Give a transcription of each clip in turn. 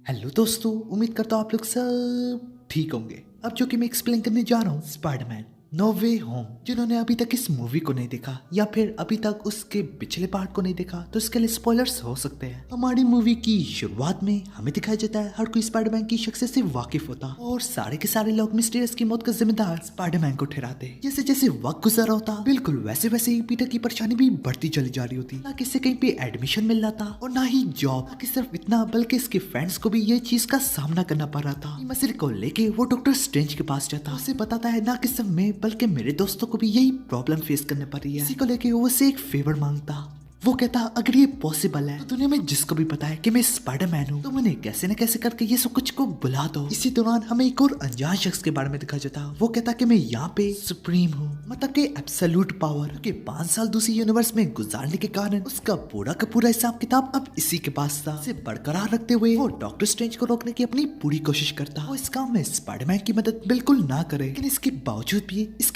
Hello दोस्तों, उम्मीद करता हूँ आप लोग सब ठीक होंगे। अब जो कि मैं एक्सप्लेन करने जा रहा हूँ स्पाइडरमैन नो वे होम। जिन्होंने अभी तक इस मूवी को नहीं देखा या फिर अभी तक उसके पिछले पार्ट को नहीं देखा तो इसके लिए स्पॉयलर्स हो सकते हैं। हमारी मूवी की शुरुआत में हमें दिखाया जाता है हर कोई स्पाइडरमैन की शख्सियत से वाकिफ होता और सारे के सारे लोग मिस्टीरियस की मौत का जिम्मेदार स्पाइडरमैन को ठहराते। जैसे जैसे वक्त गुजर रहा होता बिल्कुल वैसे वैसे ही पीटर की परेशानी भी बढ़ती चली जा रही होती। ना किसी कहीं पे एडमिशन मिल रहा था और ना ही जॉब। ना कि सिर्फ इतना बल्कि इसके फ्रेंड्स को भी ये चीज का सामना करना पड़ रहा था। मसले को लेके वो डॉक्टर स्ट्रेंज के पास जाता, उसे बताता है ना कि सिर्फ मैं बल्कि मेरे दोस्तों को भी यही प्रॉब्लम फेस करने पड़ रही है। इसी को लेके वो उसे एक फेवर मांगता। वो कहता अगर ये पॉसिबल है तो दुनिया में जिसको भी पता है कि मैं स्पाइडरमैन हूँ तो मैंने कैसे न कैसे करके ये सब कुछ को बुला दो। इसी दौरान हमें एक और अनजान शख्स के बारे में दिखाया जाता। वो कहता कि मैं यहाँ पे सुप्रीम हूँ, मतलब कि एब्सोल्यूट पावर के 5 साल दूसरी यूनिवर्स में गुजारने के कारण उसका पूरा का पूरा हिसाब किताब अब इसी के पास था। इसे बरकरार रखते हुए वो डॉक्टर स्ट्रेंज को रोकने की अपनी पूरी कोशिश करता। वो इस काम में स्पाइडरमैन की मदद बिल्कुल ना करे, लेकिन इसके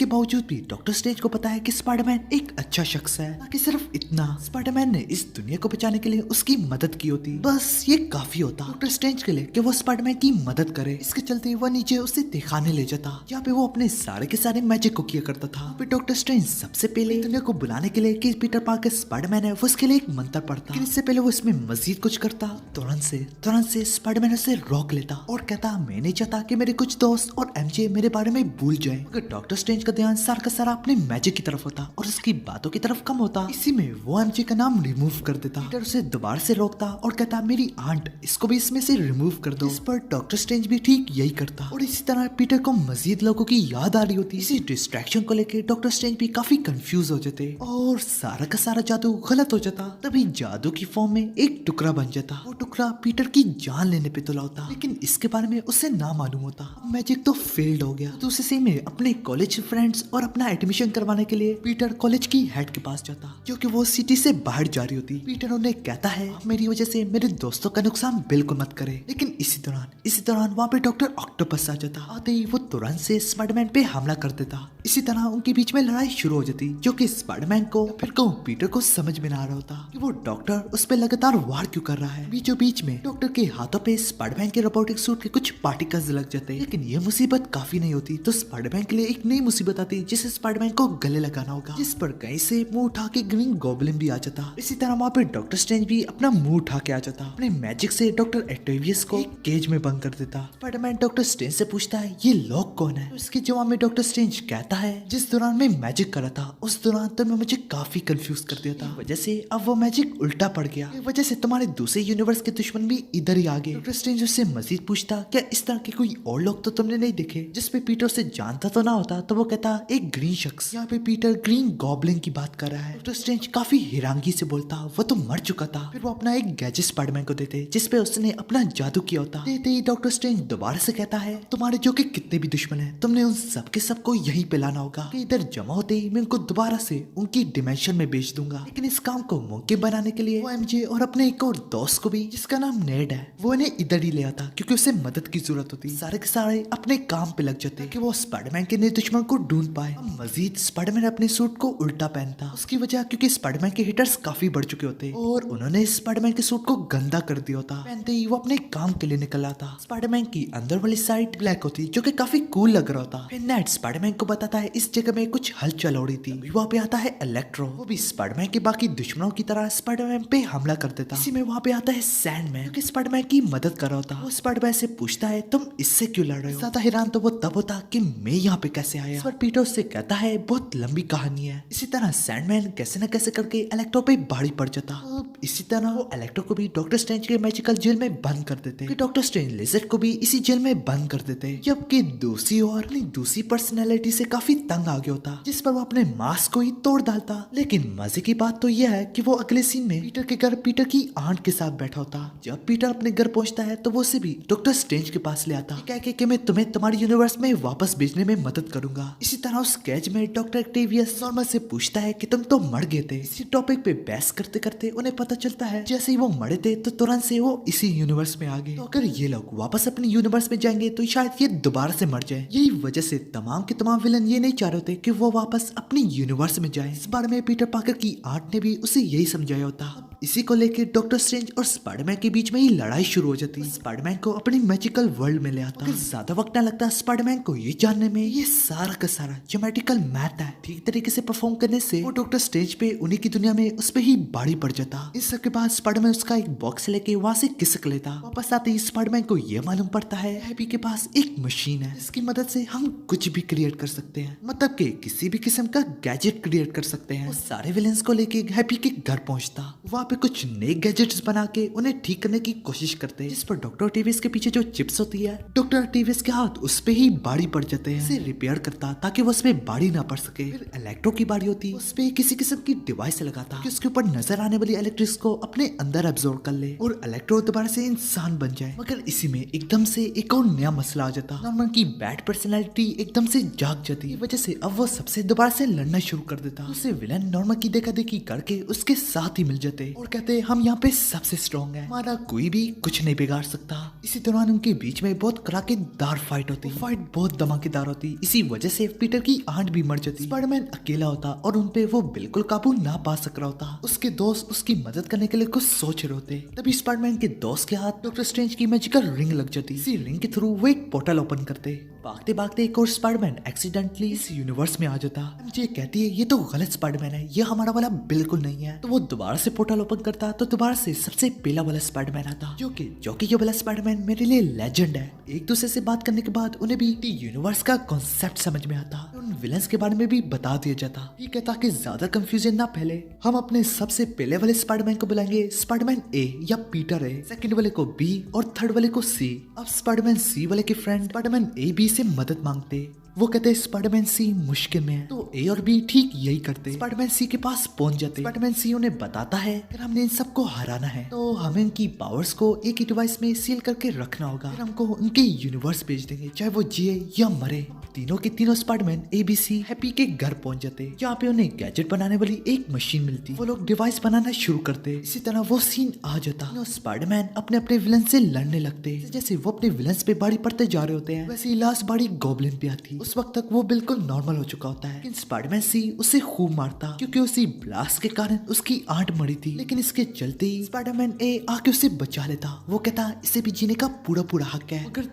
बावजूद भी डॉक्टर स्ट्रेंज को पता है कि स्पाइडरमैन एक अच्छा शख्स है। ना कि सिर्फ इतना, स्पाइडरमैन ने इस दुनिया को बचाने के लिए उसकी मदद की होती, बस ये काफी होता डॉक्टर स्ट्रेंज के लिए कि वो स्पाइडरमैन की मदद करे। इसके चलते वो नीचे उसे दिखाने ले जाता जहाँ पे वो अपने सारे के सारे मैजिक को किया करता था। फिर डॉक्टर स्ट्रेंज सबसे पहले दुनिया को बुलाने के लिए कि पीटर पार्कर स्पाइडरमैन है वो उसके लिए एक मंत्र पढ़ता, लेकिन इससे पहले वो इसमें मजीद कुछ करता। तुरंत से स्पाइडरमैन उसे रोक लेता और कहता मैं नहीं चाहता कि मेरे कुछ दोस्त और एमजे मेरे बारे में भूल जाए। मगर डॉक्टर स्ट्रेंज का ध्यान सारा का सारा अपने मैजिक की तरफ होता और उसकी बातों की तरफ कम होता। इसी में वो एमजे का नाम रिमूव कर देता। पीटर उसे दोबारा से रोकता और कहता मेरी आंट, इसको भी इसमें से रिमूव कर दो। इस पर डॉक्टर स्ट्रेंज भी ठीक यही करता और इसी तरह पीटर को मजीद लोगों की याद आ रही होती। इसी डिस्ट्रैक्शन को लेकर डॉक्टर स्ट्रेंज भी काफी कंफ्यूज हो जाते और सारा का सारा जादू गलत हो जाता। तभी जादू की फॉर्म में एक टुकड़ा बन जाता। वो टुकड़ा पीटर की जान लेने पे तुला होता, लेकिन इसके बारे में उसे ना मालूम होता। मैजिक तो फेल्ड हो गया। तो उसी में अपने कॉलेज फ्रेंड्स और अपना एडमिशन करवाने के लिए पीटर कॉलेज की हेड के पास जाता, क्योंकि वो सिटी से बाहर जा रही होती। पीटर उन्हें कहता है मेरी वजह से मेरे दोस्तों का नुकसान बिल्कुल मत करे। लेकिन इसी दौरान वहाँ पे डॉक्टर ऑक्टोपस आ जाता। आते ही वो तुरंत से स्पाइडरमैन पे हमला कर देता। इसी तरह उनके बीच में लड़ाई शुरू हो जाती, जो कि स्पाइडरमैन को फिर पीटर को समझ में ना आ रहा होता कि वो डॉक्टर उस पे लगातार वार क्यों कर रहा है। बीचों बीच में डॉक्टर के हाथों पे स्पाइडरमैन के रोबोटिक सूट के कुछ पार्टिकल्स लग जाते। लेकिन ये मुसीबत काफी नहीं होती तो स्पाइडरमैन के लिए एक नई मुसीबत आती जिसे स्पाइडरमैन को गले लगाना होगा, जिस पर कहीं से मुंह उठा के ग्रीन गॉब्लिन भी आ जाता। इसी तरह वहाँ पे डॉक्टर स्ट्रेंज भी अपना मुंह उठा के आ जाता। अपने मैजिक से डॉक्टर एक्टेवियस को एक केज में बंद कर देता। स्पाइडरमैन डॉक्टर स्ट्रेंज से पूछता है ये लोग कौन है। तो इसके जवाब में डॉक्टर स्ट्रेंज कहता है जिस दौरान मैं मैजिक कर रहा था उस दौरान तुमने मुझे काफी कंफ्यूज कर दिया था, वजह से अब वो मैजिक उल्टा पड़ गया, वजह से तुम्हारे दूसरे यूनिवर्स के दुश्मन भी इधर ही आ गए। डॉक्टर स्ट्रेंज उससे मजीद पूछता क्या इस तरह के कोई और लोग तो तुमने नहीं देखे जिसपे पीटर से जानता तो ना होता। तो वो कहता एक ग्रीन शख्स। यहाँ पे पीटर ग्रीन गॉब्लिन की बात कर रहा है। डॉक्टर स्ट्रेंज काफी हैरानगी से बोलता वो तो मर चुका था। फिर वो अपना एक गैजेट स्पाइडरमैन को देते जिसपे उसने अपना जादू किया होता। देते ही डॉक्टर स्ट्रेंज दोबारा से कहता है तुम्हारे जो कि कितने भी दुश्मन हैं तुमने उन सबके सबको यहीं पे लाना होगा। इधर जमा होते ही मैं उनको दोबारा से उनकी डिमेंशन में बेच दूंगा। लेकिन इस काम को मुमकिन बनाने के लिए वो एमजे और अपने एक और दोस्त को भी जिसका नाम नेड है वो इन्हें इधर ही ले आता, क्योंकि उसे मदद की जरूरत होती। सारे के सारे अपने काम पे लग जाते कि वो स्पाइडरमैन के नए दुश्मन को ढूंढ पाए। मजीद स्पाइडरमैन अपने सूट को उल्टा पहनता, उसकी वजह क्योंकि स्पाइडरमैन के हिटर्स काफी बढ़ चुके होते और उन्होंने स्पाइडरमैन के सूट को गंदा कर दिया होता। पहनते ही वो अपने काम के लिए निकल आता। स्पाइडरमैन की अंदर वाली साइड ब्लैक होती जो कि काफी कूल लग रहा होता। फिर नेड स्पाइडरमैन को बताता है इस जगह में कुछ हलचल हो रही थी। वहाँ पे आता है इलेक्ट्रो, वो भी स्पाइडरमैन के बाकी दुश्मनों की तरह स्पाइडरमैन पे हमला कर देता। इसी में वहाँ पे आता है सैंडमैन, जो स्पाइडरमैन की मदद कर रहा होता। वो स्पाइडरमैन से पूछता है तुम इससे क्यों लड़ रहे हो। ज्यादा हैरान तो वो तब होता कि मैं यहाँ पे कैसे आया। पर पीटर उससे कहता है बहुत लंबी कहानी है। इसी तरह सैंडमैन कैसे न कैसे करके इलेक्ट्रो पे भारी पड़ जाता। इसी तरह वो इलेक्ट्रो को भी डॉक्टर स्ट्रेंज के मैजिकल जेल में बंद कर देते। डॉक्टर स्ट्रेंज लिजर्ड को भी इसी जेल में बंद कर देते। जबकि दूसरी ओर अपनी दूसरी पर्सनैलिटी से काफी तंग आ गया होता, जिस पर वो अपने मास्क को ही तोड़ डालता। लेकिन मजे की बात तो यह है कि वो अगले सीन में पीटर के घर पीटर की आंट के साथ बैठा होता। जब पीटर अपने घर पहुंचता है तो वो उसे भी डॉक्टर स्ट्रेंज के पास ले आता, कह के कि मैं तुम्हें तुम्हारे यूनिवर्स में वापस भेजने में मदद करूंगा। इसी तरह उस कैज में डॉक्टर एक्टेवियस नॉर्मल से पूछता है कि तुम तो मर गए थे। इसी टॉपिक पे बहस करते करते उन्हें पता चलता है जैसे ही वो मरे थे तो तुरंत से वो इसी यूनिवर्स में आ गए। तो अगर ये लोग वापस अपने यूनिवर्स में जाएंगे तो शायद ये दोबारा से मर जाए। यही वजह से तमाम के तमाम विलन ये नहीं चाह रहे थे कि वो वापस अपनी यूनिवर्स में जाए। इस बारे में पीटर पार्कर की आर्ट ने भी उसे यही समझाया होता। इसी को लेकर डॉक्टर स्ट्रेंज और स्पाइडरमैन के बीच में ही लड़ाई शुरू हो जाती है। स्पाइडरमैन को अपनी मैजिकल वर्ल्ड में ले आता है। ज्यादा वक्त ना लगता स्पाइडरमैन को ये जानने में ये सारा का सारा ज्योमेट्रिकल मैथ है ठीक तरीके से परफॉर्म करने से वो डॉक्टर स्ट्रेंज पे उन्हीं की दुनिया में उस पे ही बाड़ी पड़ जाता। इस सब के बाद स्पाइडरमैन उसका एक बॉक्स लेके वहाँ से खिसक लेता। वापस आते ही स्पाइडरमैन को ये मालूम पड़ता है हैप्पी के पास एक मशीन है इसकी मदद से हम कुछ भी क्रिएट कर सकते हैं, मतलब कि किसी भी किस्म का गैजेट क्रिएट कर सकते हैं। वो सारे विलेंस को लेके हैप्पी के घर पहुंचता। वहाँ पे कुछ नए गैजेट्स बना के उन्हें ठीक करने की कोशिश करते हैं, जिस पर डॉक्टर टीवीएस के पीछे जो चिप्स होती है डॉक्टर टीवीएस के हाथ उस पे ही बाड़ी पड़ जाते हैं। इसे रिपेयर करता ताकि वो उस पे बाड़ी ना पड़ सके। फिर इलेक्ट्रो की बाड़ी होती उस पे किसी किस्म की डिवाइस लगाता कि उसके ऊपर नजर आने वाली इलेक्ट्रिक्स को अपने अंदर एब्जॉर्ब कर ले और इलेक्ट्रो दोबारा से इंसान बन जाए। मगर इसी में एकदम से एक और नया मसला आ जाता। नॉर्मन की बैड पर्सनैलिटी एकदम से जाग जाती है, वजह से अब वो सबसे दोबारा से लड़ना शुरू कर देता। उसे विलन नॉर्मन की देखा देखी करके उसके साथ ही मिल जाते और कहते हम यहाँ पे सबसे स्ट्रॉन्ग है, हमारा कोई भी कुछ नहीं बिगाड़ सकता। इसी दौरान उनके बीच में बहुत कड़ाकेदार फाइट होती। फाइट बहुत धमाकेदार होती। इसी वजह से पीटर की आंट भी मर जाती। स्पाइडरमैन अकेला होता और उनपे वो बिल्कुल काबू ना पा सक रहा होता। उसके दोस्त उसकी मदद करने के लिए कुछ सोच रहे होते। तभी स्पाइडरमैन के दोस्त के हाथ डॉक्टर स्ट्रेंज की मैजिकल रिंग लग जाती। इसी रिंग के थ्रू वो एक पोर्टल ओपन करते। भागते भागते एक और स्पाइडरमैन एक्सीडेंटली इस यूनिवर्स में आ जाता। मुझे कहती है ये तो गलत स्पाइडरमैन है, ये हमारा वाला बिल्कुल नहीं है। तो वो दोबारा से पोर्टल ओपन करता तो दोबारा से सबसे पहला वाला स्पाइडरमैन आता, जो कि ये वाला स्पाइडरमैन मेरे लिए लेजेंड है। एक दूसरे से बात करने के बाद उन्हें भी यूनिवर्स का कॉन्सेप्ट समझ में आता। उन विलन्स के बारे में भी बता दिया जाता। ठीक है, ताकि ज्यादा कंफ्यूजन ना फैले हम अपने सबसे पहले वाले स्पाइडरमैन को बुलाएंगे स्पाइडरमैन ए या पीटर ए, सेकंड वाले को बी और थर्ड वाले को सी। अब स्पाइडरमैन सी वाले के फ्रेंड स्पाइडरमैन ए बी से मदद मांगते। वो कहते स्पाइडरमैन सी मुश्किल में है, तो ए और बी ठीक यही करते। स्पाइडरमैन सी के पास पहुंच जाते। स्पाइडरमैन सी उन्हें बताता है कि हमने इन सबको हराना है तो हमें इनकी पावर्स को एक ही डिवाइस में सील करके रखना होगा। फिर हमको उनके यूनिवर्स भेज देंगे, चाहे वो जिए या मरे। तीनों के तीनों स्पाइडरमैन ABC हैप्पी के घर पहुंच जाते, जहाँ पे उन्हें गैजेट बनाने वाली एक मशीन मिलती। वो लोग डिवाइस बनाना शुरू करते। इसी तरह वो सीन आ जाता। स्पाइडरमैन अपने अपने विलन से लड़ने लगते। जैसे वो अपने विलन्स पे बाड़ी पड़ते जा रहे होते हैं, वैसे ही लास्ट बाड़ी गॉब्लिन पे आती। उस वक्त तक वो बिल्कुल नॉर्मल हो चुका होता है, लेकिन स्पाइडरमैन सी उसे खूब मारता क्योंकि उसी ब्लास्ट के कारण उसकी आंट मरी थी। लेकिन इसके चलते ही स्पाइडरमैन ए आके उसे बचा लेता। वो कहता इसे भी जीने का पूरा पूरा हक है। मगर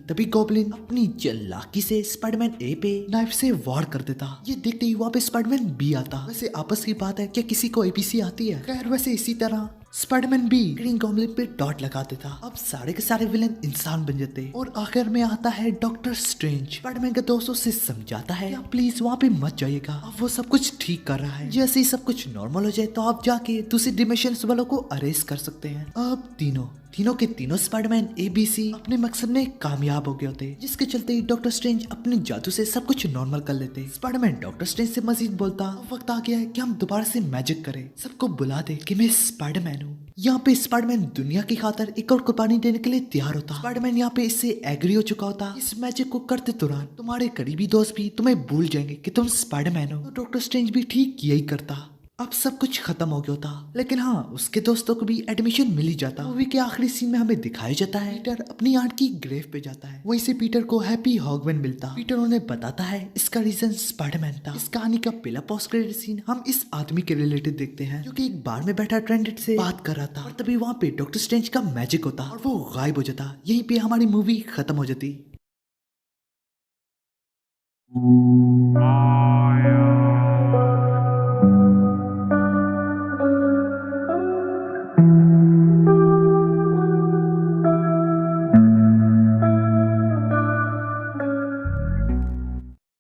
तभी गॉब्लिन अपनी चालाकी से स्पाइडरमैन ए पे नाइफ से वार कर देता। ये देखते ही वहाँ पे स्पाइडरमैन बी आता। वैसे आपस की बात है, क्या किसी को ABC आती है? खैर वैसे इसी तरह स्पाइडरमैन भी ग्रीन गॉब्लिन पे डॉट लगा देता। अब सारे के सारे विलन इंसान बन जाते और आखिर में आता है डॉक्टर स्ट्रेंज। स्पाइडरमैन के दोस्तों से समझाता है आप प्लीज वहाँ पे मत जाइएगा, अब वो सब कुछ ठीक कर रहा है। जैसे ही सब कुछ नॉर्मल हो जाए तो आप जाके दूसरी डिमेंशन वालों को अरेस्ट कर सकते हैं। अब तीनों के तीनों स्पाइडरमैन ABC अपने मकसद में कामयाब हो गए होते, जिसके चलते डॉक्टर स्ट्रेंज अपने जादू से सब कुछ नॉर्मल कर लेते। स्पाइडरमैन डॉक्टर स्ट्रेंज से मजीद बोलता अब वक्त आ गया है कि हम दोबारा से मैजिक करें, सबको बुला दे कि मैं स्पाइडरमैन हूँ। यहाँ पे स्पाइडरमैन दुनिया की खातर एक और कुर्बानी देने के लिए तैयार होता। स्पाइडरमैन यहाँ पे इससे एग्री हो चुका होता। इस मैजिक को करते दौरान तुम्हारे करीबी दोस्त भी तुम्हें भूल जाएंगे कि तुम स्पाइडरमैन हो। तो डॉक्टर स्ट्रेंज भी ठीक यही करता। अब सब कुछ खत्म हो गया था, लेकिन हाँ उसके दोस्तों को भी एडमिशन मिल ही जाता। मूवी के आखिरी सीन में हमें दिखाया जाता है पीटर अपनी आंट की ग्रेव पे जाता है। वहीं से पीटर को हैप्पी हॉगमैन मिलता। पीटर उन्हें बताता है इसका रीजन स्पाइडरमैन था। इस कहानी का पहला पोस्ट क्रेडिट सीन हम इस आदमी के रिलेटेड देखते हैं, जो कि एक बार में बैठा ट्रेंडेड से बात कर रहा था। और तभी वहाँ पे डॉक्टर स्ट्रेंज का मैजिक होता और वो गायब हो जाता। यहीं पे हमारी मूवी खत्म हो जाती।